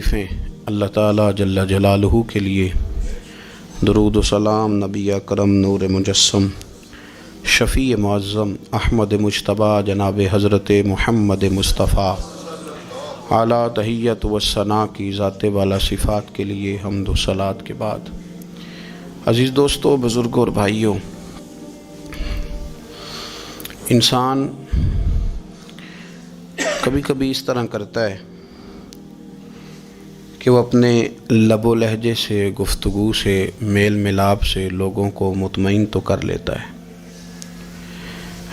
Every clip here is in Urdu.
اللہ تعالیٰ جل جلالہ کے لیے درود و سلام نبی اکرم نور مجسم شفیع معظم احمد مجتبیٰ جناب حضرت محمد مصطفیٰ اعلیٰ تحیت و ثنا کی ذات والا صفات کے لیے حمد و صلات کے بعد، عزیز دوستو، بزرگوں اور بھائیوں، انسان کبھی کبھی اس طرح کرتا ہے کہ وہ اپنے لب و لہجے سے، گفتگو سے، میل ملاپ سے لوگوں کو مطمئن تو کر لیتا ہے،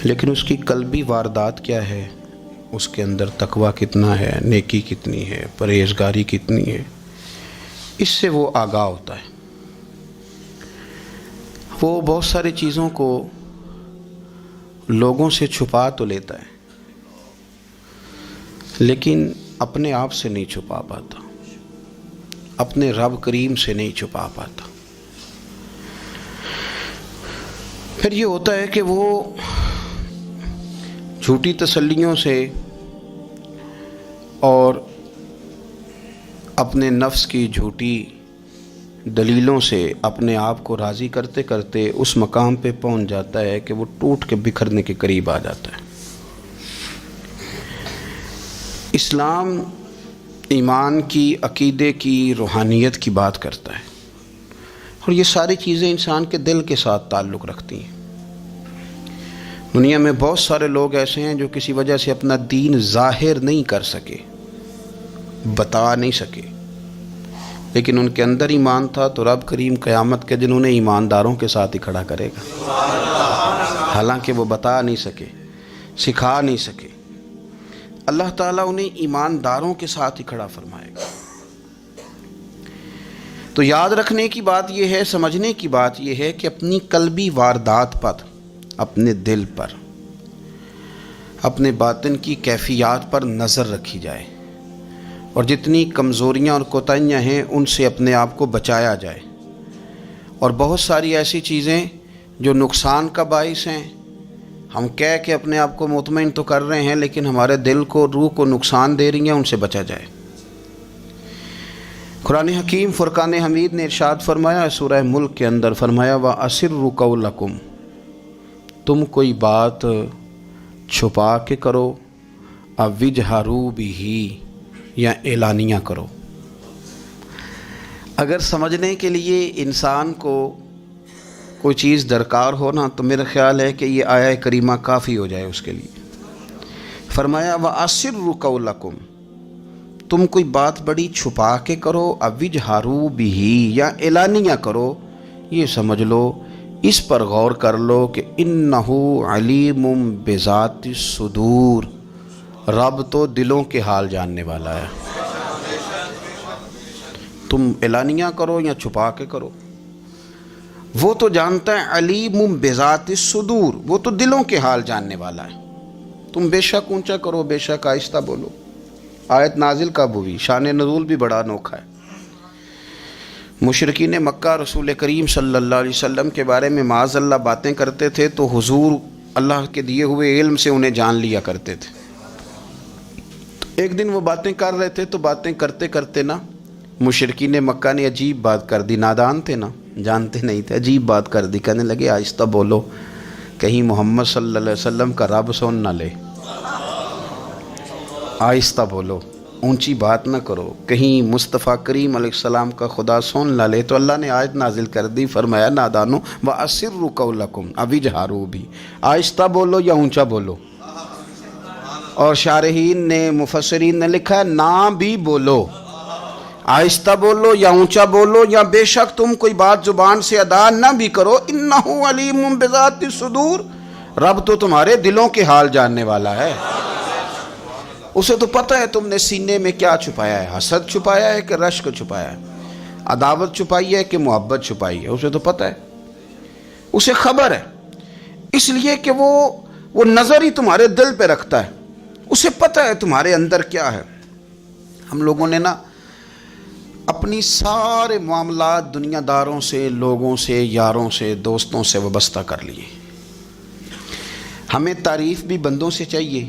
لیکن اس کی قلبی واردات کیا ہے، اس کے اندر تقویٰ کتنا ہے، نیکی کتنی ہے، پرہیزگاری کتنی ہے، اس سے وہ آگاہ ہوتا ہے۔ وہ بہت ساری چیزوں کو لوگوں سے چھپا تو لیتا ہے، لیکن اپنے آپ سے نہیں چھپا پاتا، اپنے رب کریم سے نہیں چھپا پاتا۔ پھر یہ ہوتا ہے کہ وہ جھوٹی تسلیوں سے اور اپنے نفس کی جھوٹی دلیلوں سے اپنے آپ کو راضی کرتے کرتے اس مقام پہ پہنچ جاتا ہے کہ وہ ٹوٹ کے بکھرنے کے قریب آ جاتا ہے۔ اسلام ایمان کی، عقیدے کی، روحانیت کی بات کرتا ہے، اور یہ ساری چیزیں انسان کے دل کے ساتھ تعلق رکھتی ہیں۔ دنیا میں بہت سارے لوگ ایسے ہیں جو کسی وجہ سے اپنا دین ظاہر نہیں کر سکے، بتا نہیں سکے، لیکن ان کے اندر ایمان تھا، تو رب کریم قیامت کے دن انہیں ایمانداروں کے ساتھ ہی کھڑا کرے گا، حالانکہ وہ بتا نہیں سکے، سکھا نہیں سکے۔ اللہ تعالیٰ انہیں ایمانداروں کے ساتھ ہی کھڑا فرمائے گا۔ تو یاد رکھنے کی بات یہ ہے، سمجھنے کی بات یہ ہے کہ اپنی قلبی واردات پر، اپنے دل پر، اپنے باطن کی کیفیات پر نظر رکھی جائے، اور جتنی کمزوریاں اور کوتاہیاں ہیں ان سے اپنے آپ کو بچایا جائے، اور بہت ساری ایسی چیزیں جو نقصان کا باعث ہیں، ہم کہہ کے اپنے آپ کو مطمئن تو کر رہے ہیں لیکن ہمارے دل کو، روح کو نقصان دے رہی ہیں، ان سے بچا جائے۔ قرآن حکیم فرقان حمید نے ارشاد فرمایا، سورہ ملک کے اندر فرمایا، وَأَسِرُّ قَوْلَكُمْ، تم کوئی بات چھپا کے کرو، اَوْ اجْهَرُوا بِهِ، یا اعلانیہ کرو۔ اگر سمجھنے کے لیے انسان کو کوئی چیز درکار ہو نا، تو میرا خیال ہے کہ یہ آیہ کریمہ کافی ہو جائے اس کے لیے۔ فرمایا وَأَسِرُّ قَوْلَكُمْ، تم کوئی بات بڑی چھپا کے کرو، اَوْ اجْهَرُوا بِهِ، یا اعلانیہ کرو، یہ سمجھ لو، اس پر غور کر لو کہ اِنَّهُ عَلِيمٌ بِذَاتِ الصُّدُورِ، رب تو دلوں کے حال جاننے والا ہے۔ تم اعلانیہ کرو یا چھپا کے کرو، وہ تو جانتا ہے، علیم بذات الصدور، وہ تو دلوں کے حال جاننے والا ہے۔ تم بے شک اونچا کرو، بے شک آہستہ بولو۔ آیت نازل کب ہوئی؟ شان نزول بھی بڑا انوکھا ہے۔ مشرکین مکہ رسول کریم صلی اللہ علیہ وسلم کے بارے میں معاذ اللہ باتیں کرتے تھے، تو حضور اللہ کے دیے ہوئے علم سے انہیں جان لیا کرتے تھے۔ ایک دن وہ باتیں کر رہے تھے، تو باتیں کرتے کرتے نا مشرکین مکہ نے عجیب بات کر دی، نادان تھے نا، جانتے نہیں تھے، عجیب بات کر دی، کہنے لگے آہستہ بولو، کہیں محمد صلی اللہ علیہ وسلم کا رب سن نہ لے، آہستہ بولو، اونچی بات نہ کرو، کہیں مصطفیٰ کریم علیہ السلام کا خدا سن نہ لے۔ تو اللہ نے آیت نازل کر دی، فرمایا نادانو وَأَسِرُّ قَوْلَكُمْ اَوْ اجْهَرُوا بِهِ، آہستہ بولو یا اونچا بولو۔ اور شارحین نے، مفسرین نے لکھا ہے نہ بھی بولو، آہستہ بولو یا اونچا بولو، یا بے شک تم کوئی بات زبان سے ادا نہ بھی کرو، اِنَّهُ عَلِيمٌ بِذَاتِ الصُّدُورِ، رب تو تمہارے دلوں کے حال جاننے والا ہے، اسے تو پتہ ہے تم نے سینے میں کیا چھپایا ہے، حسد چھپایا ہے کہ رشک چھپایا ہے، عداوت چھپائی ہے کہ محبت چھپائی ہے، اسے تو پتہ ہے، اسے خبر ہے، اس لیے کہ وہ نظر ہی تمہارے دل پہ رکھتا ہے، اسے پتہ ہے تمہارے اندر کیا ہے۔ ہم لوگوں نے نا اپنی سارے معاملات دنیا داروں سے، لوگوں سے، یاروں سے، دوستوں سے وابستہ کر لیے۔ ہمیں تعریف بھی بندوں سے چاہیے،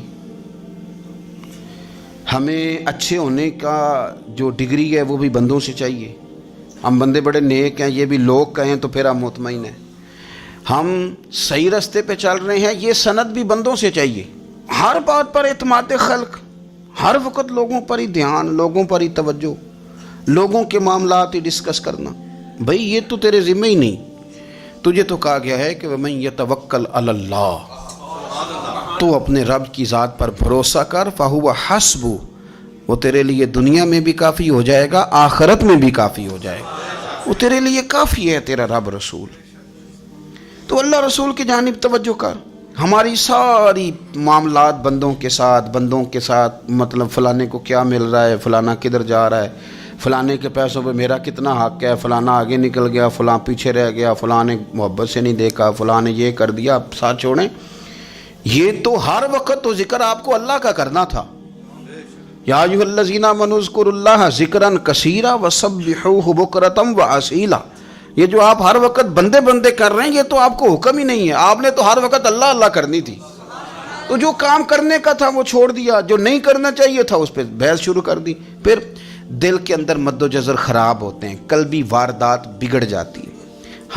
ہمیں اچھے ہونے کا جو ڈگری ہے وہ بھی بندوں سے چاہیے. ہم بندے بڑے نیک ہیں، یہ بھی لوگ کہیں تو پھر ہم مطمئن ہیں. ہم صحیح راستے پہ چل رہے ہیں، یہ سند بھی بندوں سے چاہیے. ہر بات پر اعتماد خلق، ہر وقت لوگوں پر ہی دھیان، لوگوں پر ہی توجہ، لوگوں کے معاملات ہی ڈسکس کرنا. بھئی یہ تو تیرے ذمہ ہی نہیں. تجھے تو کہا گیا ہے کہ وَمَن يَتَوَكَّلْ عَلَى اللَّهِ، تو اپنے رب کی ذات پر بھروسہ کر، فَهُوَ حَسْبُهُ، وہ تیرے لیے دنیا میں بھی کافی ہو جائے گا، آخرت میں بھی کافی ہو جائے گا. وہ تیرے لیے کافی ہے تیرا رب رسول. تو اللہ رسول کی جانب توجہ کر. ہماری ساری معاملات بندوں کے ساتھ مطلب فلانے کو کیا مل رہا ہے، فلانا کدھر جا رہا ہے، فلانے کے پیسوں پہ میرا کتنا حق ہے، فلانا آگے نکل گیا، فلاں پیچھے رہ گیا، فلاں نے محبت سے نہیں دیکھا، فلاں نے یہ کر دیا. آپ ساتھ چھوڑیں. یہ تو ہر وقت تو ذکر آپ کو اللہ کا کرنا تھا. یا ایھا الذین آمنوا اذکروا اللہ ذکرا کثیرا وسبحوہ بکرۃ واسیلا. یہ جو آپ ہر وقت بندے کر رہے ہیں یہ تو آپ کو حکم ہی نہیں ہے. آپ نے تو ہر وقت اللہ اللہ کرنی تھی. تو جو کام کرنے کا تھا وہ چھوڑ دیا، جو نہیں کرنا چاہیے تھا اس پہ بحث شروع کر دی. پھر دل کے اندر مد و جزر خراب ہوتے ہیں، قلبی واردات بگڑ جاتی ہے،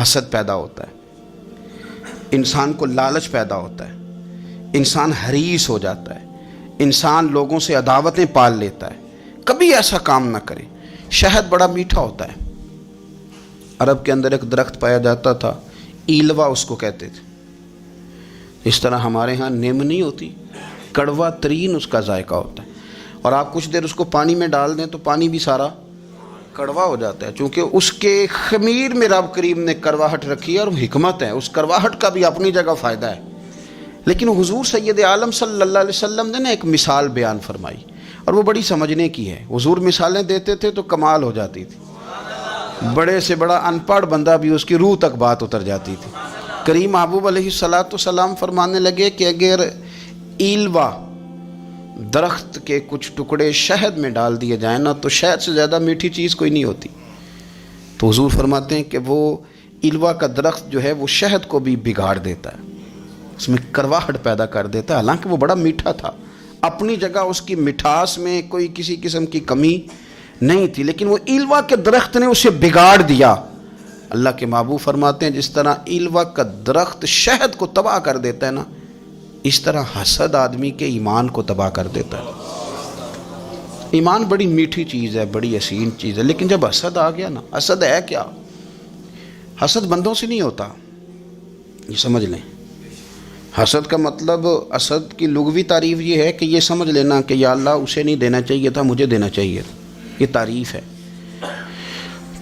حسد پیدا ہوتا ہے، انسان کو لالچ پیدا ہوتا ہے، انسان حریص ہو جاتا ہے، انسان لوگوں سے عداوتیں پال لیتا ہے. کبھی ایسا کام نہ کرے. شہد بڑا میٹھا ہوتا ہے. عرب کے اندر ایک درخت پایا جاتا تھا، ایلوا اس کو کہتے تھے. اس طرح ہمارے ہاں نیم نہیں ہوتی، کڑوا ترین اس کا ذائقہ ہوتا ہے. اور آپ کچھ دیر اس کو پانی میں ڈال دیں تو پانی بھی سارا کڑوا ہو جاتا ہے، چونکہ اس کے خمیر میں رب کریم نے کرواہٹ رکھی ہے اور حکمت ہے. اس کرواہٹ کا بھی اپنی جگہ فائدہ ہے. لیکن حضور سید عالم صلی اللہ علیہ وسلم نے ایک مثال بیان فرمائی اور وہ بڑی سمجھنے کی ہے. حضور مثالیں دیتے تھے تو کمال ہو جاتی تھی. بڑے سے بڑا ان پڑھ بندہ بھی اس کی روح تک بات اتر جاتی تھی. کریم محبوب علیہ السلام فرمانے لگے کہ اگر ایلوا درخت کے کچھ ٹکڑے شہد میں ڈال دیے جائیں نا تو شہد سے زیادہ میٹھی چیز کوئی نہیں ہوتی. تو حضور فرماتے ہیں کہ وہ ایلوا کا درخت جو ہے وہ شہد کو بھی بگاڑ دیتا ہے، اس میں کرواہٹ پیدا کر دیتا ہے. حالانکہ وہ بڑا میٹھا تھا، اپنی جگہ اس کی مٹھاس میں کوئی کسی قسم کی کمی نہیں تھی، لیکن وہ ایلوا کے درخت نے اسے بگاڑ دیا. اللہ کے محبوب فرماتے ہیں جس طرح ایلوا کا درخت شہد کو تباہ کر دیتا ہے نا، اس طرح حسد آدمی کے ایمان کو تباہ کر دیتا ہے. ایمان بڑی میٹھی چیز ہے، بڑی حسین چیز ہے، لیکن جب حسد آ گیا نا، حسد ہے کیا؟ حسد بندوں سے نہیں ہوتا، یہ سمجھ لیں. حسد کا مطلب، حسد کی لغوی تعریف یہ ہے کہ یہ سمجھ لینا کہ یا اللہ اسے نہیں دینا چاہیے تھا، مجھے دینا چاہیے تھا. یہ تعریف ہے.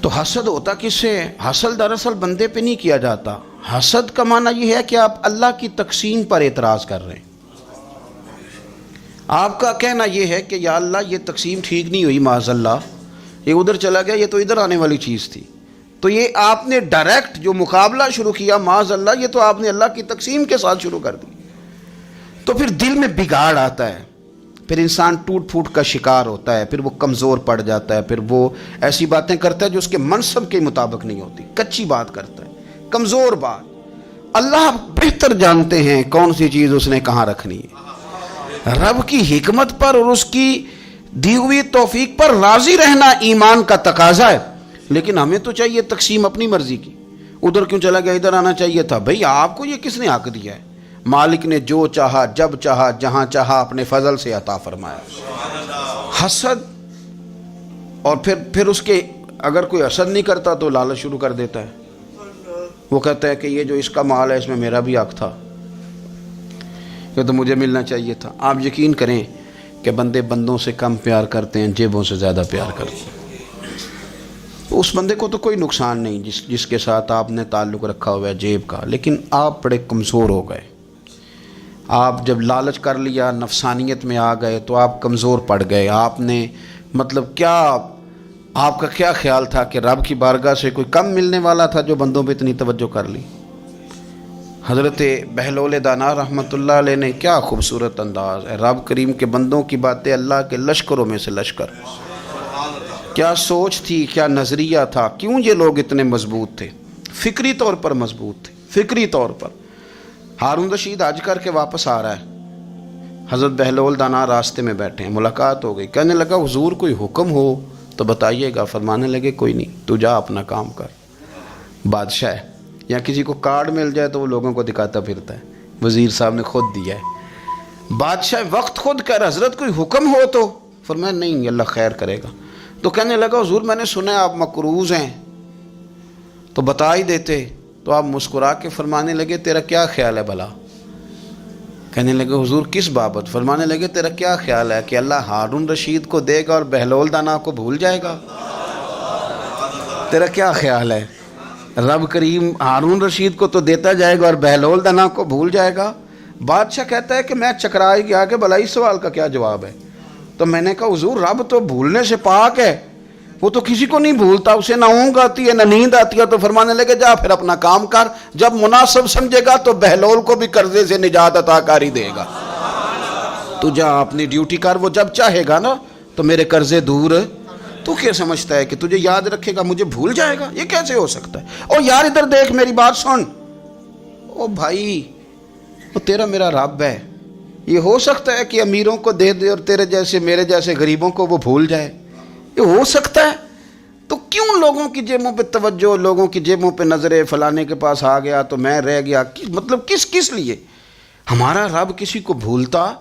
تو حسد ہوتا کس سے؟ حسد دراصل بندے پہ نہیں کیا جاتا. حسد کا معنی یہ ہے کہ آپ اللہ کی تقسیم پر اعتراض کر رہے ہیں. آپ کا کہنا یہ ہے کہ یا اللہ یہ تقسیم ٹھیک نہیں ہوئی، معاذ اللہ یہ ادھر چلا گیا، یہ تو ادھر آنے والی چیز تھی. تو یہ آپ نے ڈائریکٹ جو مقابلہ شروع کیا، معاذ اللہ یہ تو آپ نے اللہ کی تقسیم کے ساتھ شروع کر دی. تو پھر دل میں بگاڑ آتا ہے، پھر انسان ٹوٹ پھوٹ کا شکار ہوتا ہے، پھر وہ کمزور پڑ جاتا ہے، پھر وہ ایسی باتیں کرتا ہے جو اس کے منصب کے مطابق نہیں ہوتی، کچی بات کرتا ہے، کمزور بات. اللہ بہتر جانتے ہیں کون سی چیز اس نے کہاں رکھنی ہے. رب کی حکمت پر اور اس کی دی ہوئی توفیق پر راضی رہنا ایمان کا تقاضا ہے. لیکن ہمیں تو چاہیے تقسیم اپنی مرضی کی. ادھر کیوں چلا گیا، ادھر آنا چاہیے تھا. بھئی آپ کو یہ کس نے حق دیا ہے؟ مالک نے جو چاہا، جب چاہا، جہاں چاہا اپنے فضل سے عطا فرمایا. حسد، اور پھر اس کے اگر کوئی حسد نہیں کرتا تو لالچ شروع کر دیتا ہے. وہ کہتا ہے کہ یہ جو اس کا مال ہے اس میں میرا بھی حق تھا، یہ تو مجھے ملنا چاہیے تھا. آپ یقین کریں کہ بندے بندوں سے کم پیار کرتے ہیں، جیبوں سے زیادہ پیار کرتے ہیں. اس بندے کو تو کوئی نقصان نہیں جس کے ساتھ آپ نے تعلق رکھا ہوا ہے جیب کا، لیکن آپ بڑے کمزور ہو گئے. آپ جب لالچ کر لیا، نفسانیت میں آ گئے تو آپ کمزور پڑ گئے. آپ نے مطلب کیا، آپ کا کیا خیال تھا کہ رب کی بارگاہ سے کوئی کم ملنے والا تھا جو بندوں پہ اتنی توجہ کر لی؟ حضرت بہلول دانا رحمۃ اللہ علیہ نے کیا خوبصورت انداز ہے. رب کریم کے بندوں کی باتیں اللہ کے لشکروں میں سے لشکر. کیا سوچ تھی، کیا نظریہ تھا، کیوں یہ لوگ اتنے مضبوط تھے؟ فکری طور پر مضبوط تھے، فکری طور پر. ہارون رشید حج کر کے واپس آ رہا ہے. حضرت بہلول دانا راستے میں بیٹھے ہیں، ملاقات ہو گئی، کہنے لگا حضور کوئی حکم ہو تو بتائیے گا۔ فرمانے لگے کوئی نہیں، تو جا اپنا کام کر۔ بادشاہ ہے یا کسی کو کارڈ مل جائے تو وہ لوگوں کو دکھاتا پھرتا ہے، وزیر صاحب نے خود دیا ہے۔ بادشاہ وقت خود کہہ رہا حضرت کوئی حکم ہو تو؟ فرمایا نہیں، اللہ خیر کرے گا۔ تو کہنے لگا حضور میں نے سنا ہے آپ مقروض ہیں تو بتا ہی دیتے۔ تو آپ مسکرا کے فرمانے لگے تیرا کیا خیال ہے بھلا؟ کہنے لگے حضور کس بابت؟ فرمانے لگے تیرا کیا خیال ہے کہ اللہ ہارون رشید کو دے گا اور بہلول دانا کو بھول جائے گا؟ تیرا کیا خیال ہے؟ رب کریم ہارون رشید کو تو دیتا جائے گا اور بہلول دانا کو بھول جائے گا؟ بادشاہ کہتا ہے کہ میں چکرا ہی گیا کہ بھلا اس سوال کا کیا جواب ہے؟ تو میں نے کہا حضور رب تو بھولنے سے پاک ہے، وہ تو کسی کو نہیں بھولتا، اسے نہ اونگ آتی ہے نہ نیند آتی ہے۔ تو فرمانے لگے جا پھر اپنا کام کر، جب مناسب سمجھے گا تو بہلول کو بھی قرضے سے نجات عطا کاری دے گا۔ تو جا اپنی ڈیوٹی کر، وہ جب چاہے گا نا تو میرے قرضے دور۔ تو کیا سمجھتا ہے کہ تجھے یاد رکھے گا مجھے بھول جائے گا؟ یہ کیسے ہو سکتا ہے؟ او یار ادھر دیکھ میری بات سن۔ او بھائی وہ تیرا میرا رب ہے، یہ ہو سکتا ہے کہ امیروں کو دے دے اور تیرے جیسے میرے جیسے غریبوں کو وہ بھول جائے؟ یہ ہو سکتا ہے؟ تو کیوں لوگوں کی جیبوں پہ توجہ، لوگوں کی جیبوں پہ نظریں، فلانے کے پاس آ گیا تو میں رہ گیا، مطلب کس لیے؟ ہمارا رب کسی کو بھولتا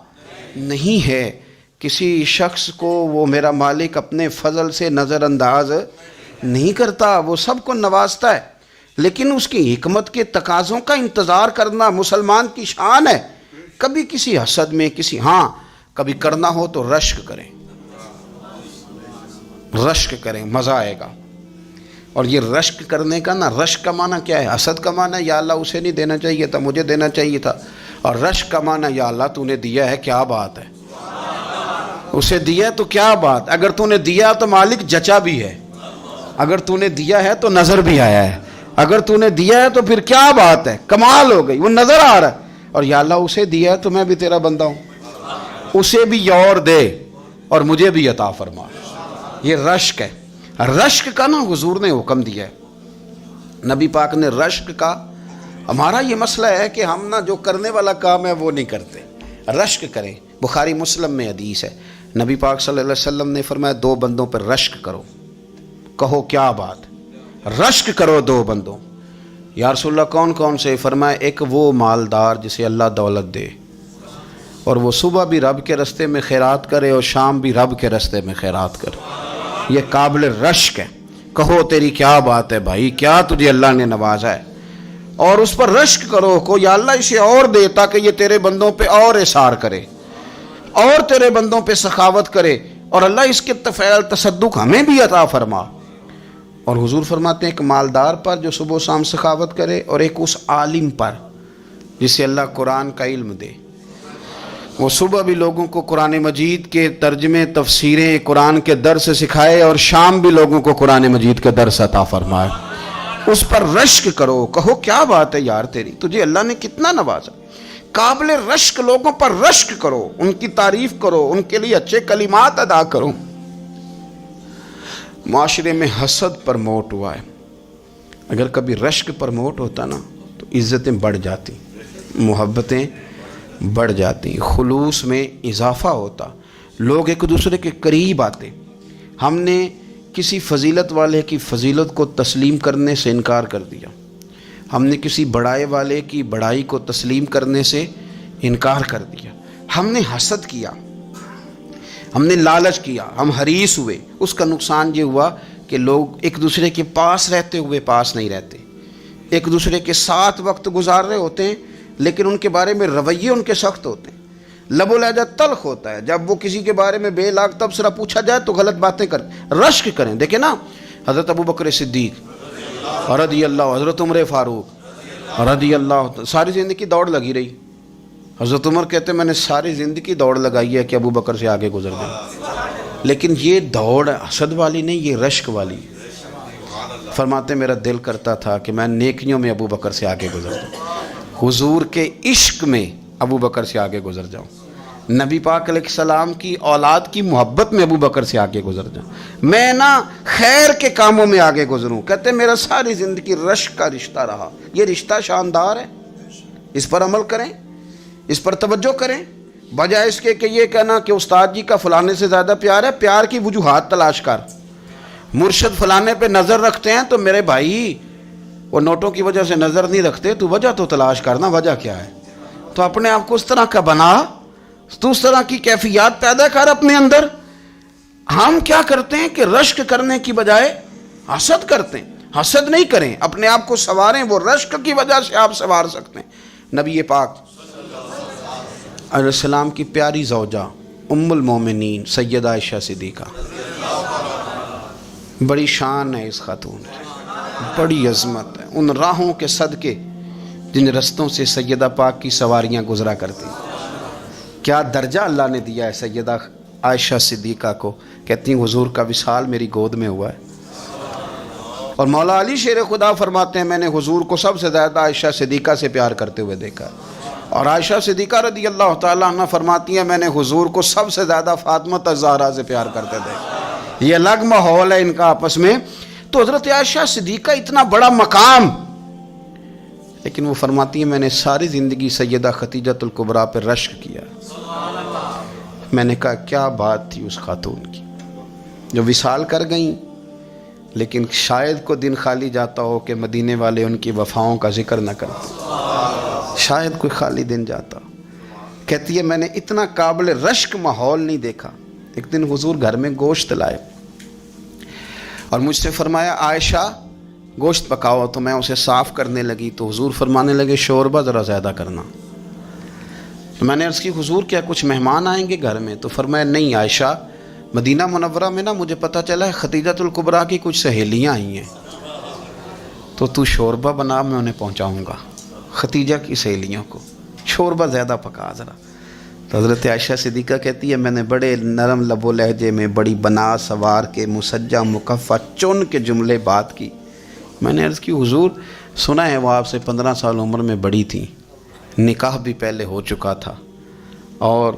نہیں ہے، کسی شخص کو وہ میرا مالک اپنے فضل سے نظر انداز نہیں کرتا، وہ سب کو نوازتا ہے، لیکن اس کی حکمت کے تقاضوں کا انتظار کرنا مسلمان کی شان ہے۔ کبھی کسی حسد میں کبھی کرنا ہو تو رشک کریں، مزہ آئے گا۔ اور یہ رشک کرنے کا نا، رشک کا معنی کیا ہے؟ حسد کا معنی یا اللہ اسے نہیں دینا چاہیے تھا مجھے دینا چاہیے تھا، اور رشک کا معنی یا اللہ تو نے دیا ہے کیا بات ہے، اسے دیا تو کیا بات، اگر تو نے دیا تو مالک جچا بھی ہے، اگر تو نے دیا ہے تو نظر بھی آیا ہے، اگر تو نے دیا ہے تو پھر کیا بات ہے، کمال ہو گئی، وہ نظر آ رہا ہے۔ اور یا اللہ اسے دیا ہے تو میں بھی تیرا بندہ ہوں، اسے بھی اور دے اور مجھے بھی عطا فرما۔ یہ رشک ہے۔ رشک کا نا حضور نے حکم دیا ہے، نبی پاک نے رشک کا۔ ہمارا یہ مسئلہ ہے کہ ہم نا جو کرنے والا کام ہے وہ نہیں کرتے، رشک کریں۔ بخاری مسلم میں حدیث ہے، نبی پاک صلی اللہ علیہ وسلم نے فرمایا دو بندوں پر رشک کرو۔ کہو کیا بات؟ رشک کرو دو بندوں۔ یا رسول اللہ کون کون سے؟ فرمایا ایک وہ مالدار جسے اللہ دولت دے اور وہ صبح بھی رب کے رستے میں خیرات کرے اور شام بھی رب کے رستے میں خیرات کرے، یہ قابل رشک ہے۔ کہو تیری کیا بات ہے بھائی، کیا تجھے اللہ نے نوازا ہے، اور اس پر رشک کرو کو یا اللہ اسے اور دے تاکہ یہ تیرے بندوں پہ اور اثار کرے اور تیرے بندوں پہ سخاوت کرے، اور اللہ اس کے فعل تصدق ہمیں بھی عطا فرما۔ اور حضور فرماتے ہیں ایک مالدار پر جو صبح و شام سخاوت کرے، اور ایک اس عالم پر جسے اللہ قرآن کا علم دے، وہ صبح بھی لوگوں کو قرآن مجید کے ترجمے، تفسیریں، قرآن کے درس سکھائے، اور شام بھی لوگوں کو قرآن مجید کے درس عطا فرمائے۔ اس پر رشک کرو، کہو کیا بات ہے یار تیری، تجھے اللہ نے کتنا نوازا۔ قابل رشک لوگوں پر رشک کرو، ان کی تعریف کرو، ان کے لیے اچھے کلمات ادا کرو۔ معاشرے میں حسد پرموٹ ہوا ہے، اگر کبھی رشک پرموٹ ہوتا نا تو عزتیں بڑھ جاتی، محبتیں بڑھ جاتی، خلوص میں اضافہ ہوتا، لوگ ایک دوسرے کے قریب آتے۔ ہم نے کسی فضیلت والے کی فضیلت کو تسلیم کرنے سے انکار کر دیا، ہم نے کسی بڑائی والے کی بڑائی کو تسلیم کرنے سے انکار کر دیا، ہم نے حسد کیا، ہم نے لالچ کیا، ہم حریص ہوئے۔ اس کا نقصان یہ ہوا کہ لوگ ایک دوسرے کے پاس رہتے ہوئے پاس نہیں رہتے، ایک دوسرے کے ساتھ وقت گزار رہے ہوتے ہیں لیکن ان کے بارے میں رویے ان کے سخت ہوتے ہیں، لب و لہجہ تلخ ہوتا ہے، جب وہ کسی کے بارے میں بے لاگ تبصرہ پوچھا جائے تو غلط باتیں کریں۔ رشک کریں، دیکھیں نا حضرت ابو بکر صدیق رضی اللہ، حضرت عمر فاروق رضی اللہ، ساری زندگی دوڑ لگی رہی۔ حضرت عمر کہتے میں نے ساری زندگی دوڑ لگائی ہے کہ ابو بکر سے آگے گزر جائیں، لیکن یہ دوڑ حسد والی نہیں، یہ رشک والی۔ فرماتے میرا دل کرتا تھا کہ میں نیکیوں میں ابو بکر سے آگے گزر جاؤں، حضور کے عشق میں ابو بکر سے آگے گزر جاؤں، نبی پاک علیہ السلام کی اولاد کی محبت میں ابو بکر سے آگے گزر جاؤں، میں نا خیر کے کاموں میں آگے گزروں۔ کہتے میرا ساری زندگی رشک کا رشتہ رہا، یہ رشتہ شاندار ہے، اس پر عمل کریں، اس پر توجہ کریں۔ بجائے اس کے کہ یہ کہنا کہ استاد جی کا فلانے سے زیادہ پیار ہے، پیار کی وجوہات تلاش کر. مرشد فلانے پہ نظر رکھتے ہیں تو میرے بھائی وہ نوٹوں کی وجہ سے نظر نہیں رکھتے، تو وجہ تو تلاش کرنا، وجہ کیا ہے. تو اپنے آپ کو اس طرح کا بنا، تو اس طرح کی کیفیات پیدا کر اپنے اندر. ہم کیا کرتے ہیں کہ رشک کرنے کی بجائے حسد کرتے ہیں. حسد نہیں کریں، اپنے آپ کو سنواریں، وہ رشک کی وجہ سے آپ سنوار سکتے ہیں. نبی پاک علیہ السلام کی پیاری زوجہ ام المومنین سیدہ عائشہ صدیقہ، بڑی شان ہے اس خاتون کی، بڑی عظمت ہے ان راہوں کے صدقے جن رستوں سے سیدہ پاک کی سواریاں گزرا کرتی. کیا درجہ اللہ نے دیا ہے سیدہ عائشہ صدیقہ کو. کہتی ہیں حضور کا وصال میری گود میں ہوا ہے. اور مولا علی شیر خدا فرماتے ہیں میں نے حضور کو سب سے زیادہ عائشہ صدیقہ سے پیار کرتے ہوئے دیکھا. اور عائشہ صدیقہ رضی اللہ تعالیٰ عنہ فرماتی ہیں میں نے حضور کو سب سے زیادہ فاطمہ الزہرا سے پیار کرتے دیکھا. یہ الگ ماحول ہے ان کا آپس میں. تو حضرت عائشہ صدیقہ اتنا بڑا مقام، لیکن وہ فرماتی ہیں میں نے ساری زندگی سیدہ خدیجۃ الکبریٰ پہ رشک کیا. میں نے کہا کیا بات تھی اس خاتون کی جو وصال کر گئیں، لیکن شاید کو دن خالی جاتا ہو کہ مدینے والے ان کی وفاؤں کا ذکر نہ کرتے. شاید کوئی خالی دن جاتا. کہتی ہے میں نے اتنا قابل رشک ماحول نہیں دیکھا. ایک دن حضور گھر میں گوشت لائے اور مجھ سے فرمایا عائشہ گوشت پکاؤ. تو میں اسے صاف کرنے لگی تو حضور فرمانے لگے شوربہ ذرا زیادہ کرنا. میں نے عرض کی حضور کیا کچھ مہمان آئیں گے گھر میں؟ تو فرمایا نہیں عائشہ، مدینہ منورہ میں نا مجھے پتہ چلا ہے خدیجۃ الکبریٰ کی کچھ سہیلیاں آئی ہیں، تو شوربہ بنا، میں انہیں پہنچاؤں گا. خدیجہ کی سہیلیوں کو شوربہ زیادہ پکا ذرا. تو حضرت عائشہ صدیقہ کہتی ہے میں نے بڑے نرم لب و لہجے میں بڑی بنا سوار کے مسجع مکفہ چن کے جملے بات کی. میں نے عرض کی حضور سنا ہے وہ آپ سے 15 سال عمر میں بڑی تھیں، نکاح بھی پہلے ہو چکا تھا، اور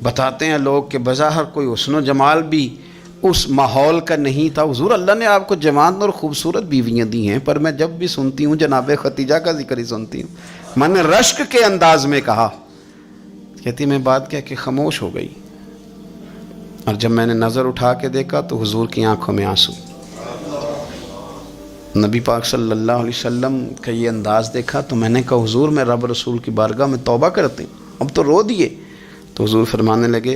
بتاتے ہیں لوگ کہ بظاہر کوئی حسن و جمال بھی اس ماحول کا نہیں تھا. حضور اللہ نے آپ کو جوان اور خوبصورت بیویاں دی ہیں، پر میں جب بھی سنتی ہوں جناب خدیجہ کا ذکر ہی سنتی ہوں. میں نے رشک کے انداز میں کہا. کہتی میں بات کہہ کے خاموش ہو گئی، اور جب میں نے نظر اٹھا کے دیکھا تو حضور کی آنکھوں میں آنسو. نبی پاک صلی اللہ علیہ وسلم کا یہ انداز دیکھا تو میں نے کہا حضور میں رب رسول کی بارگاہ میں توبہ کرتے ہیں، اب تو رو دیے. تو حضور فرمانے لگے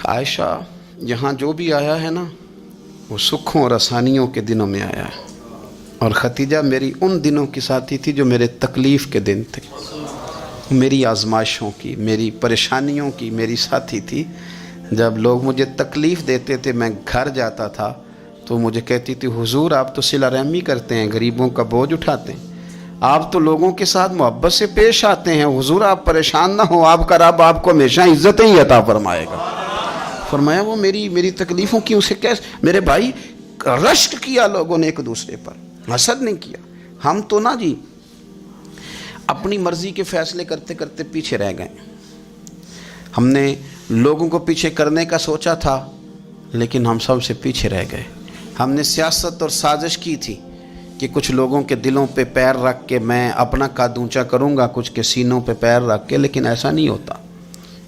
عائشہ یہاں جو بھی آیا ہے نا وہ سکھوں اور آسانیوں کے دنوں میں آیا ہے، اور خدیجہ میری ان دنوں کی ساتھی تھی جو میرے تکلیف کے دن تھے، میری آزمائشوں کی، میری پریشانیوں کی میری ساتھی تھی. جب لوگ مجھے تکلیف دیتے تھے میں گھر جاتا تھا تو مجھے کہتی تھی حضور آپ تو صلہ رحمی کرتے ہیں، غریبوں کا بوجھ اٹھاتے ہیں، آپ تو لوگوں کے ساتھ محبت سے پیش آتے ہیں، حضور آپ پریشان نہ ہوں، آپ کا رب آپ کو ہمیشہ عزتیں ہی عطا فرمائے گا. فرمایا وہ میری تکلیفوں کی اسے کیسے. میرے بھائی رشک کیا لوگوں نے ایک دوسرے پر، حسد نہیں کیا. ہم تو نا جی اپنی مرضی کے فیصلے کرتے کرتے پیچھے رہ گئے. ہم نے لوگوں کو پیچھے کرنے کا سوچا تھا لیکن ہم سب سے پیچھے رہ گئے. ہم نے سیاست اور سازش کی تھی کہ کچھ لوگوں کے دلوں پہ پیر رکھ کے میں اپنا قد اونچا کروں گا، کچھ کے سینوں پہ پیر رکھ کے، لیکن ایسا نہیں ہوتا.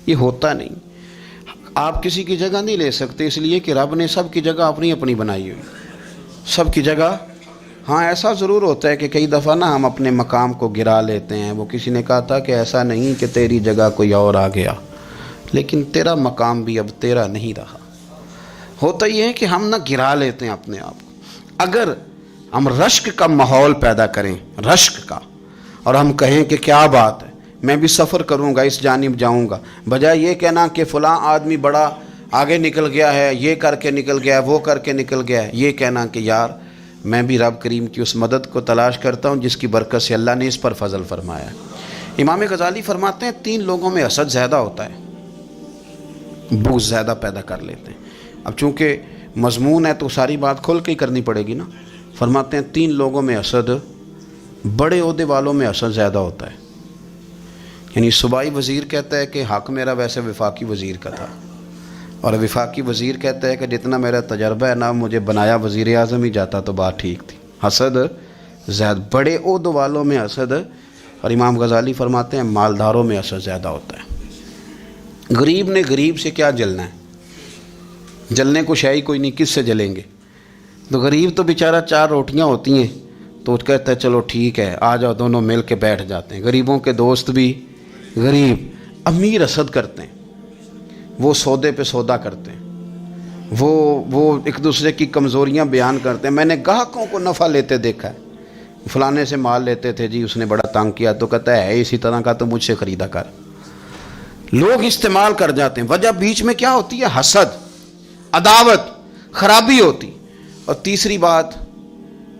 یہ ہوتا نہیں. آپ کسی کی جگہ نہیں لے سکتے اس لیے کہ رب نے سب کی جگہ اپنی اپنی بنائی ہوئی، سب کی جگہ. ہاں ایسا ضرور ہوتا ہے کہ کئی دفعہ نا ہم اپنے مقام کو گرا لیتے ہیں. وہ کسی نے کہا تھا کہ ایسا نہیں کہ تیری جگہ کوئی اور آ گیا، لیکن تیرا مقام بھی اب تیرا نہیں رہا. ہوتا یہ ہے کہ ہم نہ گرا لیتے ہیں اپنے آپ کو. اگر ہم رشک کا ماحول پیدا کریں، رشک کا، اور ہم کہیں کہ کیا بات ہے میں بھی سفر کروں گا، اس جانب جاؤں گا، بجائے یہ کہنا کہ فلاں آدمی بڑا آگے نکل گیا ہے، یہ کر کے نکل گیا ہے، وہ کر کے نکل گیا ہے، یہ کہنا کہ یار میں بھی رب کریم کی اس مدد کو تلاش کرتا ہوں جس کی برکت سے اللہ نے اس پر فضل فرمایا ہے. امام غزالی فرماتے ہیں 3 لوگوں میں حسد زیادہ ہوتا ہے، بغض زیادہ پیدا کر لیتے ہیں. اب چونکہ مضمون ہے تو ساری بات کھل کے ہی کرنی پڑے گی نا. فرماتے ہیں 3 لوگوں میں حسد، بڑے عہدے والوں میں حسد زیادہ ہوتا ہے. یعنی صوبائی وزیر کہتا ہے کہ حق میرا ویسے وفاقی وزیر کا تھا، اور وفاقی وزیر کہتا ہے کہ جتنا میرا تجربہ ہے نا مجھے بنایا وزیر اعظم ہی جاتا تو بات ٹھیک تھی. حسد زیادہ، بڑے عہدوں والوں میں حسد. اور امام غزالی فرماتے ہیں مالداروں میں حسد زیادہ ہوتا ہے. غریب نے غریب سے کیا جلنا ہے؟ جلنے کو شے ہی کوئی نہیں، کس سے جلیں گے؟ تو غریب تو بیچارہ 4 روٹیاں ہوتی ہیں تو کہتا ہے چلو ٹھیک ہے آ جاؤ، دونوں مل کے بیٹھ جاتے ہیں۔ غریبوں کے دوست بھی غریب، امیر حسد کرتے ہیں، وہ سودے پہ سودا کرتے ہیں، وہ ایک دوسرے کی کمزوریاں بیان کرتے ہیں۔ میں نے گاہکوں کو نفع لیتے دیکھا ہے، فلانے سے مال لیتے تھے جی، اس نے بڑا تنگ کیا، تو کہتا ہے اسی طرح کا تو مجھ سے خریدا کر۔ لوگ استعمال کر جاتے ہیں، وجہ بیچ میں کیا ہوتی ہے؟ حسد، عداوت، خرابی ہوتی۔ اور تیسری بات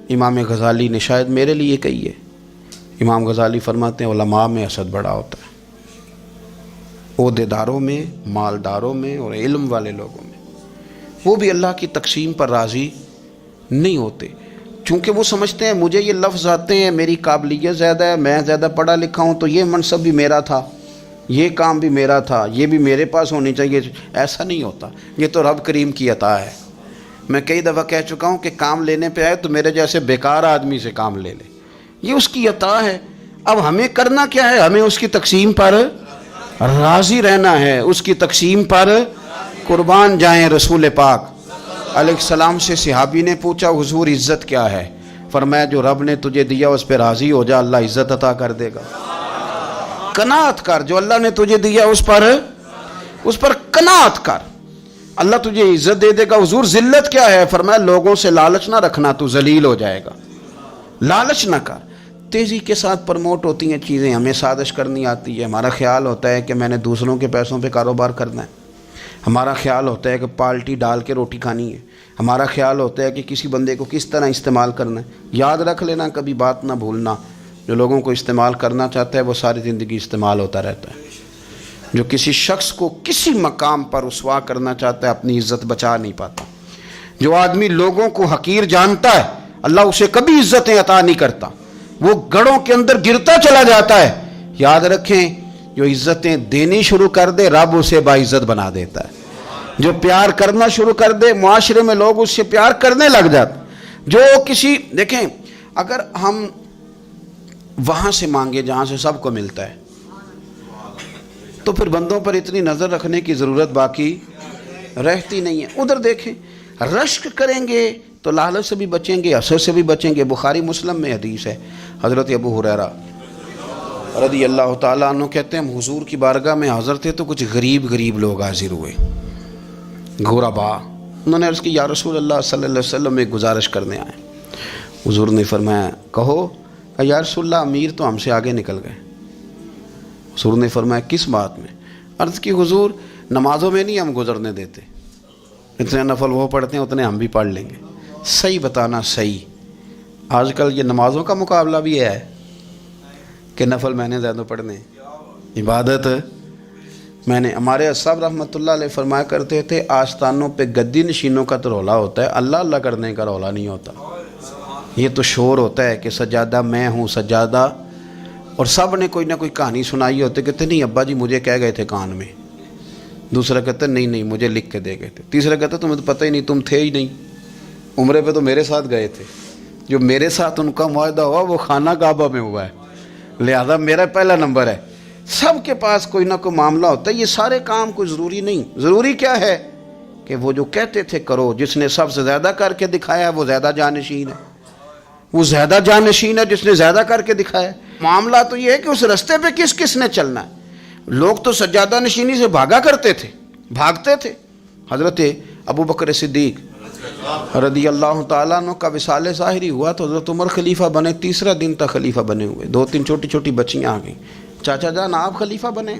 امام غزالی نے شاید میرے لیے کہی ہے، امام غزالی فرماتے ہیں علماء میں حسد بڑا ہوتا ہے، عہدیداروں میں، مالداروں میں اور علم والے لوگوں میں۔ وہ بھی اللہ کی تقسیم پر راضی نہیں ہوتے، چونکہ وہ سمجھتے ہیں مجھے یہ لفظ آتے ہیں، میری قابلیت زیادہ ہے، میں زیادہ پڑھا لکھا ہوں، تو یہ منصب بھی میرا تھا، یہ کام بھی میرا تھا، یہ بھی میرے پاس ہونی چاہیے۔ ایسا نہیں ہوتا، یہ تو رب کریم کی عطا ہے۔ میں کئی دفعہ کہہ چکا ہوں کہ کام لینے پہ آئے تو میرے جیسے بیکار آدمی سے کام لے لے، یہ اس کی عطا ہے۔ اب ہمیں کرنا کیا ہے؟ ہمیں اس کی تقسیم پر راضی رہنا ہے، اس کی تقسیم پر قربان جائیں۔ رسول پاک علیہ السلام سے صحابی نے پوچھا حضور عزت کیا ہے؟ فرمایا جو رب نے تجھے دیا اس پہ راضی ہو جا، اللہ عزت عطا کر دے گا۔ قناعت کر، جو اللہ نے تجھے دیا اس پر قناعت کر، اللہ تجھے عزت دے دے گا۔ حضور ذلت کیا ہے؟ فرمایا لوگوں سے لالچ نہ رکھنا، تو ذلیل ہو جائے گا، لالچ نہ کر۔ تیزی کے ساتھ پرموٹ ہوتی ہیں چیزیں، ہمیں سازش کرنی آتی ہے، ہمارا خیال ہوتا ہے کہ میں نے دوسروں کے پیسوں پہ کاروبار کرنا ہے، ہمارا خیال ہوتا ہے کہ پالٹی ڈال کے روٹی کھانی ہے، ہمارا خیال ہوتا ہے کہ کسی بندے کو کس طرح استعمال کرنا ہے۔ یاد رکھ لینا، کبھی بات نہ بھولنا، جو لوگوں کو استعمال کرنا چاہتا ہے وہ ساری زندگی استعمال ہوتا رہتا ہے۔ جو کسی شخص کو کسی مقام پر رسوا کرنا چاہتا ہے اپنی عزت بچا نہیں پاتا۔ جو آدمی لوگوں کو حقیر جانتا ہے اللہ اسے کبھی عزتیں عطا نہیں کرتا، وہ گڑھوں کے اندر گرتا چلا جاتا ہے۔ یاد رکھیں جو عزتیں دینی شروع کر دے رب اسے باعزت بنا دیتا ہے، جو پیار کرنا شروع کر دے معاشرے میں لوگ اس سے پیار کرنے لگ جاتے۔ جو کسی دیکھیں اگر ہم وہاں سے مانگے جہاں سے سب کو ملتا ہے تو پھر بندوں پر اتنی نظر رکھنے کی ضرورت باقی رہتی نہیں ہے۔ ادھر دیکھیں رشک کریں گے تو لالچ سے بھی بچیں گے، حسد سے بھی بچیں گے۔ بخاری مسلم میں حدیث ہے، حضرت ابو ہریرہ رضی اللہ تعالیٰ عنہ کہتے ہیں ہم حضور کی بارگاہ میں حاضر تھے تو کچھ غریب لوگ حاضر ہوئے، غربا۔ انہوں نے عرض کی یا رسول اللہ صلی اللہ علیہ وسلم ایک گزارش کرنے آئے۔ حضور نے فرمایا کہو۔ یا رسول اللہ امیر تو ہم سے آگے نکل گئے۔ حضور نے فرمایا کس بات میں؟ عرض کی حضور نمازوں میں نہیں ہم گزرنے دیتے، اتنے نفل وہ پڑھتے ہیں اتنے ہم بھی پڑھ لیں گے۔ صحیح بتانا صحیح، آج کل یہ نمازوں کا مقابلہ بھی ہے کہ نفل میں نے زیادہ پڑھنے، عبادت میں نے۔ ہمارے اصحاب رحمۃ اللہ علیہ فرمایا کرتے تھے آستانوں پہ گدی نشینوں کا تو رولا ہوتا ہے، اللہ اللہ کرنے کا رولا نہیں ہوتا۔ یہ تو شور ہوتا ہے کہ سجادہ میں ہوں سجادہ، اور سب نے کوئی نہ کوئی کہانی سنائی ہوتی، کہتے نہیں ابا جی مجھے کہہ گئے تھے کان میں، دوسرا کہتا نہیں مجھے لکھ کے دے گئے تھے، تیسرا کہتا تمہیں تو پتہ ہی نہیں، تم تھے ہی نہیں، عمرے پہ تو میرے ساتھ گئے تھے، جو میرے ساتھ ان کا معاہدہ ہوا وہ خانہ کعبہ میں ہوا ہے، لہذا میرا پہلا نمبر ہے۔ سب کے پاس کوئی نہ کوئی معاملہ ہوتا ہے، یہ سارے کام کوئی ضروری نہیں۔ ضروری کیا ہے کہ وہ جو کہتے تھے کرو، جس نے سب سے زیادہ کر کے دکھایا ہے وہ زیادہ جانشین ہے، وہ زیادہ جانشین ہے جس نے زیادہ کر کے دکھایا۔ معاملہ تو یہ ہے کہ اس رستے پہ کس کس نے چلنا ہے۔ لوگ تو سجادہ نشینی سے بھاگا کرتے تھے، بھاگتے تھے۔ حضرت ابو بکر صدیق رضی اللہ تعالیٰ عنہ کا وصال ظاہری ہوا تو حضرت عمر خلیفہ بنے، تیسرا دن تک خلیفہ بنے ہوئے، 2-3 چھوٹی چھوٹی بچیاں آ گئیں، چاچا جان آپ خلیفہ بنے؟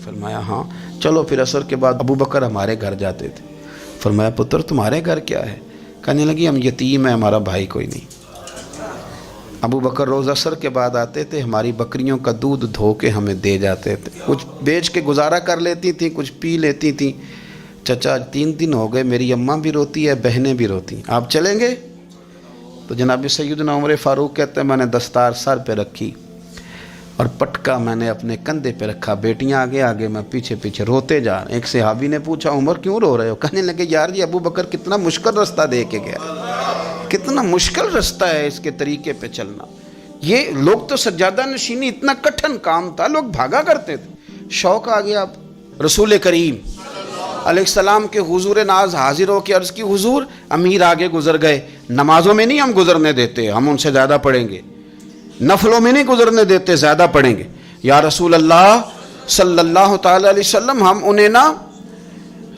فرمایا ہاں۔ چلو پھر عصر کے بعد ابو بکر ہمارے گھر جاتے تھے۔ فرمایا پتر تمہارے گھر کیا ہے؟ کہنے لگی ہم یتیم ہیں، ہمارا بھائی کوئی نہیں۔ ابو بکر روز عصر کے بعد آتے تھے، ہماری بکریوں کا دودھ دھو کے ہمیں دے جاتے تھے، کچھ بیچ کے گزارا کر لیتی تھیں، کچھ پی لیتی تھیں۔ چچا 3 دن ہو گئے، میری اماں بھی روتی ہے، بہنیں بھی روتی ہیں، آپ چلیں گے؟ تو جناب سیدنا عمر فاروق کہتے ہیں میں نے دستار سر پہ رکھی اور پٹکا میں نے اپنے کندھے پہ رکھا، بیٹیاں آگے آگے میں پیچھے پیچھے، روتے جا رہے ہیں۔ ایک صحابی نے پوچھا عمر کیوں رو رہے ہو؟ کہنے لگے یار یہ ابو بکر کتنا مشکل رستہ دے کے گیا، کتنا مشکل رستہ ہے اس کے طریقے پہ چلنا۔ یہ لوگ تو سجادہ نشینی اتنا کٹھن کام تھا، لوگ بھاگا کرتے تھے، شوق آ گیا اب رسول کریم علیہ السلام کے حضور ناز حاضر ہو کے عرض کی حضور امیر آگے گزر گئے، نمازوں میں نہیں ہم گزرنے دیتے، ہم ان سے زیادہ پڑھیں گے، نفلوں میں نہیں گزرنے دیتے، زیادہ پڑھیں گے۔ یا رسول اللہ صلی اللہ تعالی علیہ وسلم، ہم انہیں نا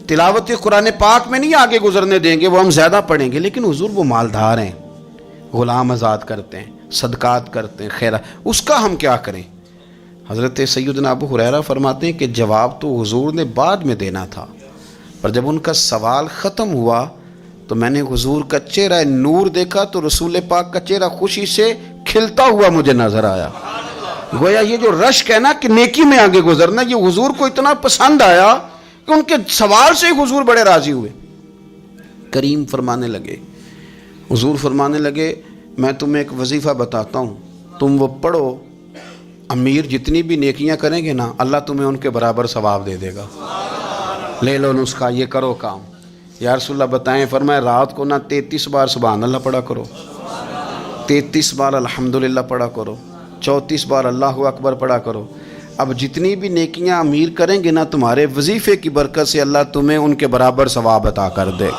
تلاوت قرآن پاک میں نہیں آگے گزرنے دیں گے، وہ ہم زیادہ پڑھیں گے، لیکن حضور وہ مالدار ہیں، غلام آزاد کرتے ہیں، صدقات کرتے ہیں، خیرات، اس کا ہم کیا کریں؟ حضرت سیدنا ابو ہریرہ فرماتے ہیں کہ جواب تو حضور نے بعد میں دینا تھا، پر جب ان کا سوال ختم ہوا تو میں نے حضور کا چہرہ نور دیکھا تو رسول پاک کا چہرہ خوشی سے کھلتا ہوا مجھے نظر آیا۔ گویا یہ جو رشک ہے نا کہ نیکی میں آگے گزرنا، یہ حضور کو اتنا پسند آیا کہ ان کے سوال سے حضور بڑے راضی ہوئے۔ کریم فرمانے لگے، حضور فرمانے لگے میں تمہیں ایک وظیفہ بتاتا ہوں، تم وہ پڑھو، امیر جتنی بھی نیکیاں کریں گے نا اللہ تمہیں ان کے برابر ثواب دے دے گا۔ لے لو نسخہ، یہ کرو کام۔ یا رسول اللہ بتائیں، فرمایا رات کو نا 33 بار سبحان اللہ پڑھا کرو، 33 بار الحمدللہ پڑھا کرو، 34 بار اللہ اکبر پڑھا کرو۔ اب جتنی بھی نیکیاں امیر کریں گے نا تمہارے وظیفے کی برکت سے اللہ تمہیں ان کے برابر ثواب عطا کر دے۔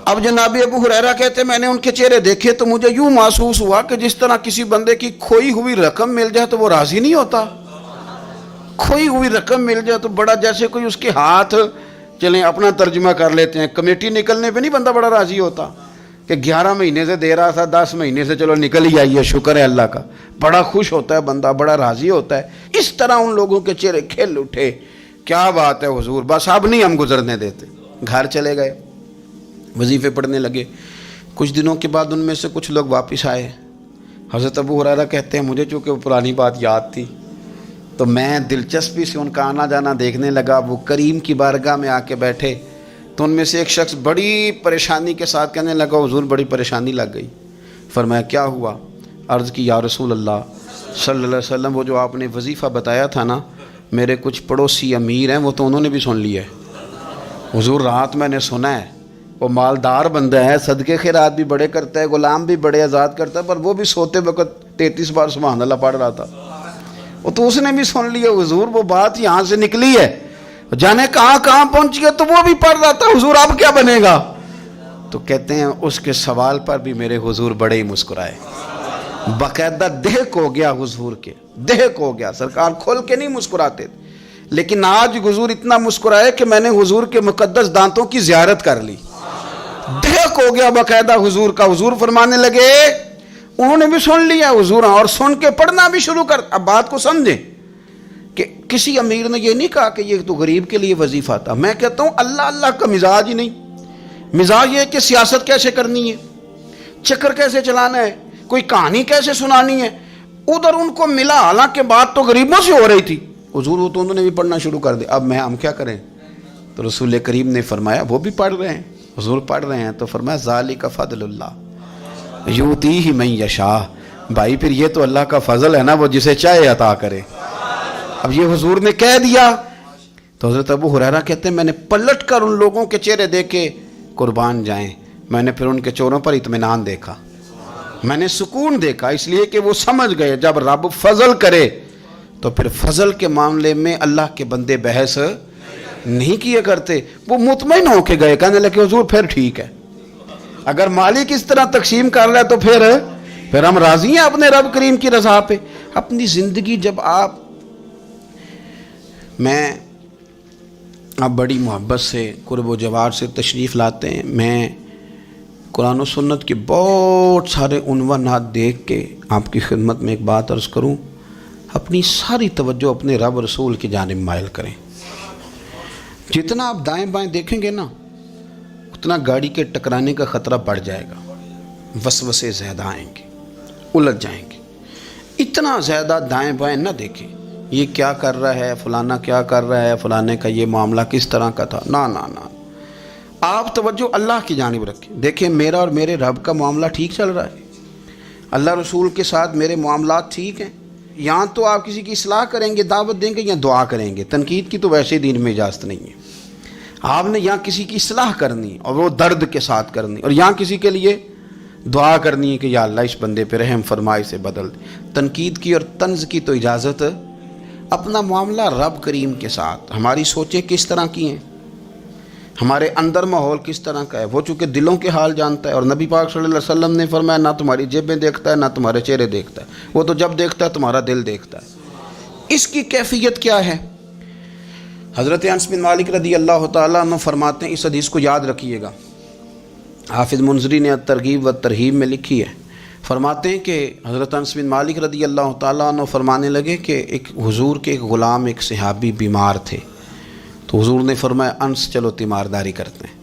اب جناب ابو ہریرہ کہتے میں نے ان کے چہرے دیکھے تو مجھے یوں محسوس ہوا کہ جس طرح کسی بندے کی کھوئی ہوئی رقم مل جائے تو وہ راضی نہیں ہوتا، کھوئی ہوئی رقم مل جائے تو بڑا جیسے کوئی اس کے ہاتھ، چلیں اپنا ترجمہ کر لیتے ہیں، کمیٹی نکلنے پہ نہیں بندہ بڑا راضی ہوتا کہ 11 مہینے سے دے رہا تھا، 10 مہینے سے چلو نکل ہی آئی ہے، شکر ہے اللہ کا، بڑا خوش ہوتا ہے بندہ، بڑا راضی ہوتا ہے۔ اس طرح ان لوگوں کے چہرے کھل اٹھے، کیا بات ہے حضور، بس اب نہیں ہم گزرنے دیتے۔ گھر چلے گئے، وظیفے پڑھنے لگے۔ کچھ دنوں کے بعد ان میں سے کچھ لوگ واپس آئے۔ حضرت ابو ہریرہ کہتے ہیں مجھے چونکہ وہ پرانی بات یاد تھی تو میں دلچسپی سے ان کا آنا جانا دیکھنے لگا۔ وہ کریم کی بارگاہ میں آ کے بیٹھے تو ان میں سے ایک شخص بڑی پریشانی کے ساتھ کہنے لگا حضور بڑی پریشانی لگ گئی۔ فرمایا کیا ہوا؟ عرض کی یا رسول اللہ صلی اللہ علیہ وسلم وہ جو آپ نے وظیفہ بتایا تھا نا، میرے کچھ پڑوسی امیر ہیں وہ تو انہوں نے بھی سن لیا ہے حضور، رات میں نے سنا ہے وہ مالدار بندہ ہے، صدقے خیرات بھی بڑے کرتا ہے، غلام بھی بڑے آزاد کرتا ہے، پر وہ بھی سوتے وقت 33 بار سبحان اللہ پڑھ رہا تھا، وہ تو اس نے بھی سن لیا حضور، وہ بات یہاں سے نکلی ہے، جانے کہاں کہاں پہنچی ہے، تو وہ بھی پڑھ رہا تھا حضور اب کیا بنے گا؟ تو کہتے ہیں اس کے سوال پر بھی میرے حضور بڑے ہی مسکرائے، باقاعدہ دہک ہو گیا حضور کے، دہک ہو گیا، سرکار کھول کے نہیں مسکراتے تھے، لیکن آج حضور اتنا مسکرائے کہ میں نے حضور کے مقدس دانتوں کی زیارت کر لی، دہک ہو گیا باقاعدہ حضور کا۔ حضور فرمانے لگے انہوں نے بھی سن لیا حضور، اور سن کے پڑھنا بھی شروع کر۔ اب بات کو سمجھیں کہ کسی امیر نے یہ نہیں کہا کہ یہ تو غریب کے لیے وظیفہ تھا، میں کہتا ہوں اللہ اللہ کا مزاج ہی نہیں، مزاج یہ ہے کہ سیاست کیسے کرنی ہے، چکر کیسے چلانا ہے، کوئی کہانی کیسے سنانی ہے، ادھر ان کو ملا، حالانکہ بات تو غریبوں سے ہو رہی تھی، حضور وہ تو انہوں نے بھی پڑھنا شروع کر دیا۔ اب ہم کیا کریں؟ تو رسول کریم نے فرمایا وہ بھی پڑھ رہے ہیں، حضور پڑھ رہے ہیں، تو فرمایا ذالک فضل اللہ یؤتیہ من یشاء، بھائی پھر یہ تو اللہ کا فضل ہے نا، وہ جسے چاہے عطا کرے۔ اب یہ حضور نے کہہ دیا تو حضرت ابو ہریرہ کہتے ہیں میں نے پلٹ کر ان لوگوں کے چہرے دیکھے، قربان جائیں، میں نے پھر ان کے چہروں پر اطمینان دیکھا، میں نے سکون دیکھا، اس لیے کہ وہ سمجھ گئے جب رب فضل کرے تو پھر فضل کے معاملے میں اللہ کے بندے بحث نہیں کیا کرتے، وہ مطمئن ہو کے گئے، کہنے لگے حضور پھر ٹھیک ہے، اگر مالک اس طرح تقسیم کر رہا ہے تو پھر ہم راضی ہیں اپنے رب کریم کی رضا پہ۔ اپنی زندگی جب آپ بڑی محبت سے قرب و جوار سے تشریف لاتے ہیں، میں قرآن و سنت کے بہت سارے عنوانات دیکھ کے آپ کی خدمت میں ایک بات عرض کروں، اپنی ساری توجہ اپنے رب رسول کی جانب مائل کریں۔ جتنا آپ دائیں بائیں دیکھیں گے نا اتنا گاڑی کے ٹکرانے کا خطرہ بڑھ جائے گا، وسوسے زیادہ آئیں گے، الجھ جائیں گے۔ اتنا زیادہ دائیں بائیں نہ دیکھیں، یہ کیا کر رہا ہے، فلانا کیا کر رہا ہے، فلانے کا یہ معاملہ کس طرح کا تھا، نہ نہ نہ، آپ توجہ اللہ کی جانب رکھیں۔ دیکھیں میرا اور میرے رب کا معاملہ ٹھیک چل رہا ہے، اللہ رسول کے ساتھ میرے معاملات ٹھیک ہیں، یہاں تو آپ کسی کی اصلاح کریں گے، دعوت دیں گے یا دعا کریں گے، تنقید کی تو ویسے دین میں اجازت نہیں ہے، آپ نے یہاں کسی کی اصلاح کرنی اور وہ درد کے ساتھ کرنی، اور یہاں کسی کے لیے دعا کرنی ہے کہ یا اللہ اس بندے پہ رحم فرما، اسے بدل دے۔ تنقید کی اور طنز کی تو اجازت اپنا معاملہ رب کریم کے ساتھ، ہماری سوچیں کس طرح کی ہیں، ہمارے اندر ماحول کس طرح کا ہے، وہ چونکہ دلوں کے حال جانتا ہے، اور نبی پاک صلی اللہ علیہ وسلم نے فرمایا نہ تمہاری جیبیں دیکھتا ہے نہ تمہارے چہرے دیکھتا ہے، وہ تو جب دیکھتا ہے تمہارا دل دیکھتا ہے۔ اس کی کیفیت کیا ہے؟ حضرت انس بن مالک رضی اللہ تعالیٰ عنہ فرماتے ہیں، اس حدیث کو یاد رکھیے گا، حافظ منذری نے ترغیب و ترہیب میں لکھی ہے، فرماتے ہیں کہ حضرت انس بن مالک رضی اللہ تعالیٰ عنہ فرمانے لگے کہ ایک حضور کے ایک غلام، ایک صحابی بیمار تھے، تو حضور نے فرمایا انس چلو تیمارداری کرتے ہیں۔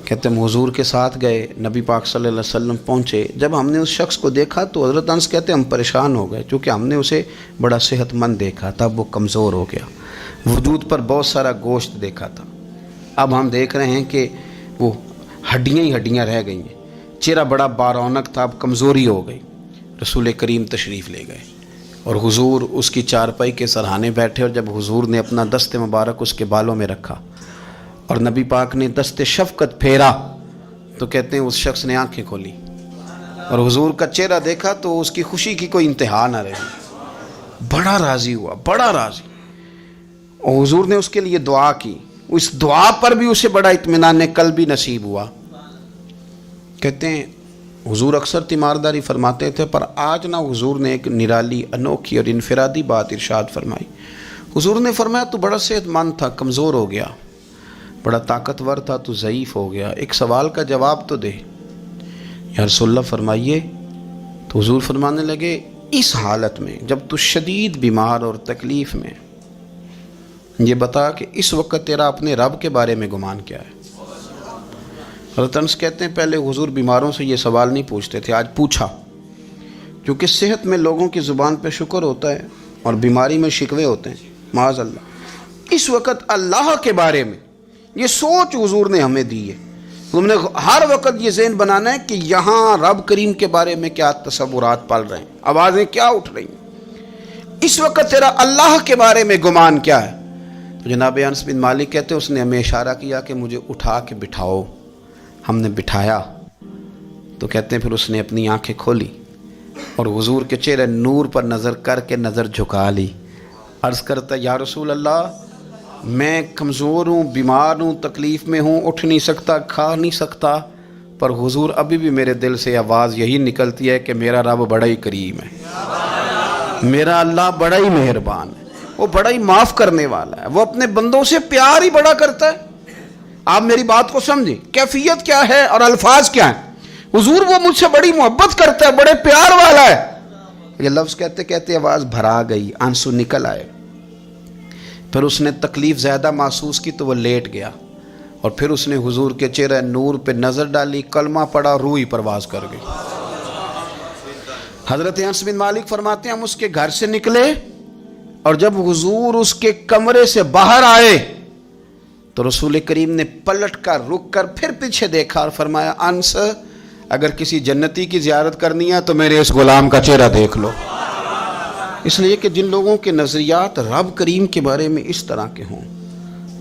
کہتے ہیں حضور کے ساتھ گئے، نبی پاک صلی اللہ علیہ وسلم پہنچے، جب ہم نے اس شخص کو دیکھا تو حضرت انس کہتے ہیں ہم پریشان ہو گئے، چونکہ ہم نے اسے بڑا صحت مند دیکھا تھا، اب وہ کمزور ہو گیا، وجود پر بہت سارا گوشت دیکھا تھا، اب ہم دیکھ رہے ہیں کہ وہ ہڈیاں ہی ہڈیاں رہ گئی ہیں، چہرہ بڑا بارونق تھا، اب کمزوری ہو گئی۔ رسول کریم تشریف لے گئے اور حضور اس کی چارپائی کے سرہانے بیٹھے، اور جب حضور نے اپنا دست مبارک اس کے بالوں میں رکھا اور نبی پاک نے دست شفقت پھیرا تو کہتے ہیں اس شخص نے آنکھیں کھولی اور حضور کا چہرہ دیکھا تو اس کی خوشی کی کوئی انتہا نہ رہی، بڑا راضی ہوا، بڑا راضی، اور حضور نے اس کے لیے دعا کی، اس دعا پر بھی اسے بڑا اطمینان قلبی نصیب ہوا۔ کہتے ہیں حضور اکثر تیمارداری فرماتے تھے، پر آج نہ حضور نے ایک نرالی، انوکھی اور انفرادی بات ارشاد فرمائی۔ حضور نے فرمایا تو بڑا صحت مند تھا، کمزور ہو گیا، بڑا طاقتور تھا تو ضعیف ہو گیا، ایک سوال کا جواب تو دے۔ یا رسول اللہ فرمائیے۔ تو حضور فرمانے لگے اس حالت میں جب تو شدید بیمار اور تکلیف میں، یہ بتا کہ اس وقت تیرا اپنے رب کے بارے میں گمان کیا ہے؟ حضرت انس کہتے ہیں پہلے حضور بیماروں سے یہ سوال نہیں پوچھتے تھے، آج پوچھا، کیونکہ صحت میں لوگوں کی زبان پہ شکر ہوتا ہے اور بیماری میں شکوے ہوتے ہیں، معاذ اللہ۔ اس وقت اللہ کے بارے میں یہ سوچ حضور نے ہمیں دی ہے، تم نے ہر وقت یہ ذہن بنانا ہے کہ یہاں رب کریم کے بارے میں کیا تصورات پل رہے ہیں، آوازیں کیا اٹھ رہی ہیں، اس وقت تیرا اللہ کے بارے میں گمان کیا ہے؟ تو جناب انس بن مالک کہتے ہیں اس نے ہمیں اشارہ کیا کہ مجھے اٹھا کے بٹھاؤ، ہم نے بٹھایا تو کہتے ہیں پھر اس نے اپنی آنکھیں کھولی اور حضور کے چہرے نور پر نظر کر کے نظر جھکا لی، عرض کرتا یا رسول اللہ میں کمزور ہوں، بیمار ہوں، تکلیف میں ہوں، اٹھ نہیں سکتا، کھا نہیں سکتا، پر حضور ابھی بھی میرے دل سے آواز یہی نکلتی ہے کہ میرا رب بڑا ہی کریم ہے، میرا اللہ بڑا ہی مہربان ہے، وہ بڑا ہی معاف کرنے والا ہے، وہ اپنے بندوں سے پیار ہی بڑا کرتا ہے۔ آپ میری بات کو سمجھیں، کیفیت کیا ہے اور الفاظ کیا ہیں۔ حضور وہ مجھ سے بڑی محبت کرتا ہے، بڑے پیار والا ہے۔ یہ لفظ کہتے کہتے آواز بھرا گئی، آنسو نکل آئے، پھر اس نے تکلیف زیادہ محسوس کی تو وہ لیٹ گیا، اور پھر اس نے حضور کے چہرے نور پہ نظر ڈالی، کلمہ پڑھا، روح ہی پرواز کر گئی۔ حضرت انس بن مالک فرماتے ہیں ہم اس کے گھر سے نکلے، اور جب حضور اس کے کمرے سے باہر آئے تو رسول کریم نے پلٹ کر رک کر پھر پیچھے دیکھا اور فرمایا انس اگر کسی جنتی کی زیارت کرنی ہے تو میرے اس غلام کا چہرہ دیکھ لو۔ اس لیے کہ جن لوگوں کے نظریات رب کریم کے بارے میں اس طرح کے ہوں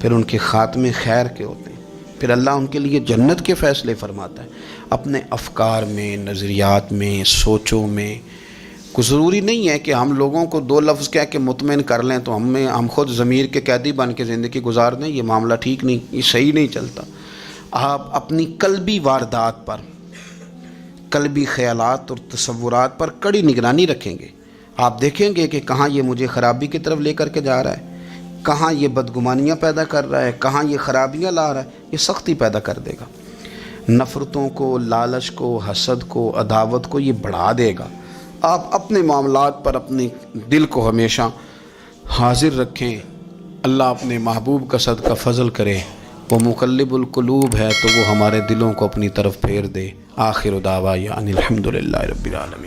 پھر ان کے خاتمے خیر کے ہوتے ہیں، پھر اللہ ان کے لیے جنت کے فیصلے فرماتا ہے۔ اپنے افکار میں، نظریات میں، سوچوں میں کوئی ضروری نہیں ہے کہ ہم لوگوں کو دو لفظ کہہ کے مطمئن کر لیں تو ہم خود ضمیر کے قیدی بن کے زندگی گزار دیں، یہ معاملہ ٹھیک نہیں، یہ صحیح نہیں چلتا۔ آپ اپنی قلبی واردات پر، قلبی خیالات اور تصورات پر کڑی نگرانی رکھیں گے، آپ دیکھیں گے کہ کہاں یہ مجھے خرابی کی طرف لے کر کے جا رہا ہے، کہاں یہ بدگمانیاں پیدا کر رہا ہے، کہاں یہ خرابیاں لا رہا ہے، یہ سختی پیدا کر دے گا، نفرتوں کو، لالچ کو، حسد کو، عداوت کو یہ بڑھا دے گا۔ آپ اپنے معاملات پر اپنے دل کو ہمیشہ حاضر رکھیں، اللہ اپنے محبوب کا صدقہ فضل کرے، وہ مقلب القلوب ہے تو وہ ہمارے دلوں کو اپنی طرف پھیر دے۔ آخر دعوانا ان الحمدللہ رب العالمین۔